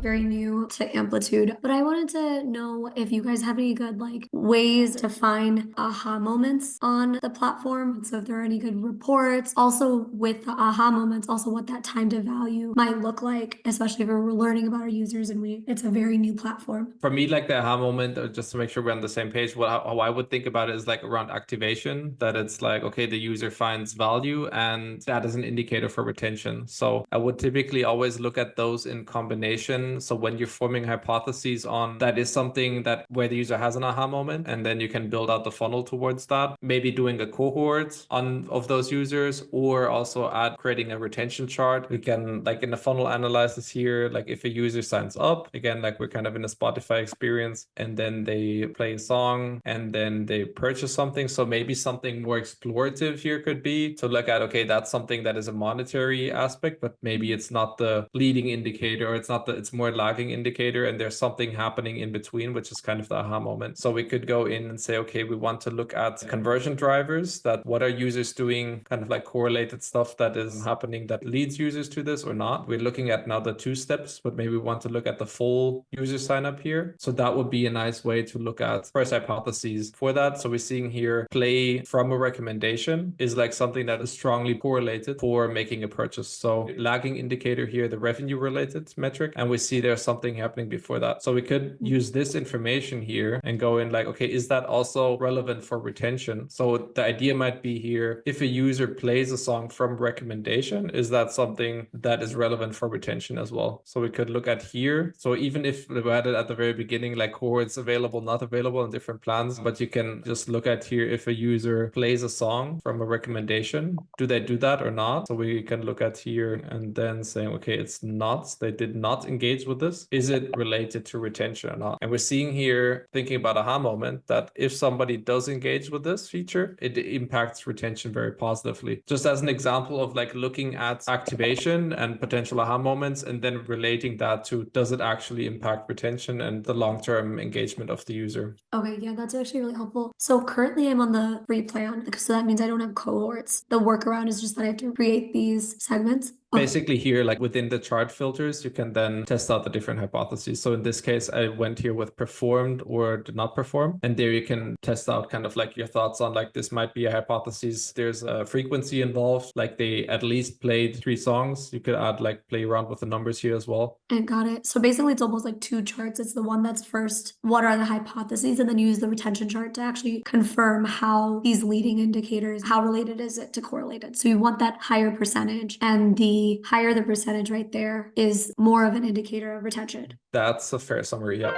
very new to Amplitude, but I wanted to know if you guys have any good like ways to find aha moments on the platform. So if there are any good reports, also with the aha moments, also what that time to value might look like, especially if we're learning about our users and it's a very new platform. For me, like the aha moment, just to make sure we're on the same page, how I would think about it is like around activation, that it's like, okay, the user finds value and that is an indicator for retention. So I would typically always look at those in combination. So when you're forming hypotheses on that is something that where the user has an aha moment, and then you can build out the funnel towards that, maybe doing a cohort of those users, or also creating a retention chart. We can, like in the funnel analysis here, like if a user signs up, again, like we're kind of in a Spotify experience, and then they play a song and then they purchase something. So maybe something more explorative here could be to look at, okay, that's something that is a monetary aspect, but maybe it's not the leading indicator, or it's more lagging indicator, and there's something happening in between, which is kind of the aha moment. So we could go in and say, okay, we want to look at conversion drivers, that what are users doing, kind of like correlated stuff that is happening that leads users to this or not. We're looking at now the 2 steps, but maybe we want to look at the full user sign up here. So that would be a nice way to look at first hypotheses for that. So we're seeing here play from a recommendation is like something that is strongly correlated for making a purchase. So lagging indicator here, the revenue related metric, and we see there's something happening before that. So we could use this information here and go in like, okay, is that also relevant for retention? So the idea might be here, if a user plays a song from recommendation, is that something that is relevant for retention as well? So we could look at here. So even if we had it at the very beginning, like cohorts available, not available in different plans, but you can just look at here, if a user plays a song from a recommendation, do they do that or not? So we can look at here and then saying, okay, it's not, they did not engage with this. Is it related to retention or not? And we're seeing here, thinking about aha moment, that if somebody does engage with this feature, it impacts retention very positively. Just as an example of like looking at activation and potential aha moments, and then relating that to, does it actually impact retention and the long-term engagement of the user? Okay, yeah, that's actually really helpful. So currently I'm on the free plan, so that means I don't have cohorts. The workaround is just that I have to create these segments. Okay. Basically here, like within the chart filters, you can then test out the different hypotheses. So in this case, I went here with performed or did not perform. And there you can test out kind of like your thoughts on like, this might be a hypothesis. There's a frequency involved, like they at least played 3 songs. You could add like play around with the numbers here as well. And got it. So basically it's almost like 2 charts. It's the one that's first, what are the hypotheses? And then use the retention chart to actually confirm how these leading indicators, how related is it to correlated. So you want that higher percentage, and the higher the percentage right there is more of an indicator of retention. That's a fair summary. Yeah.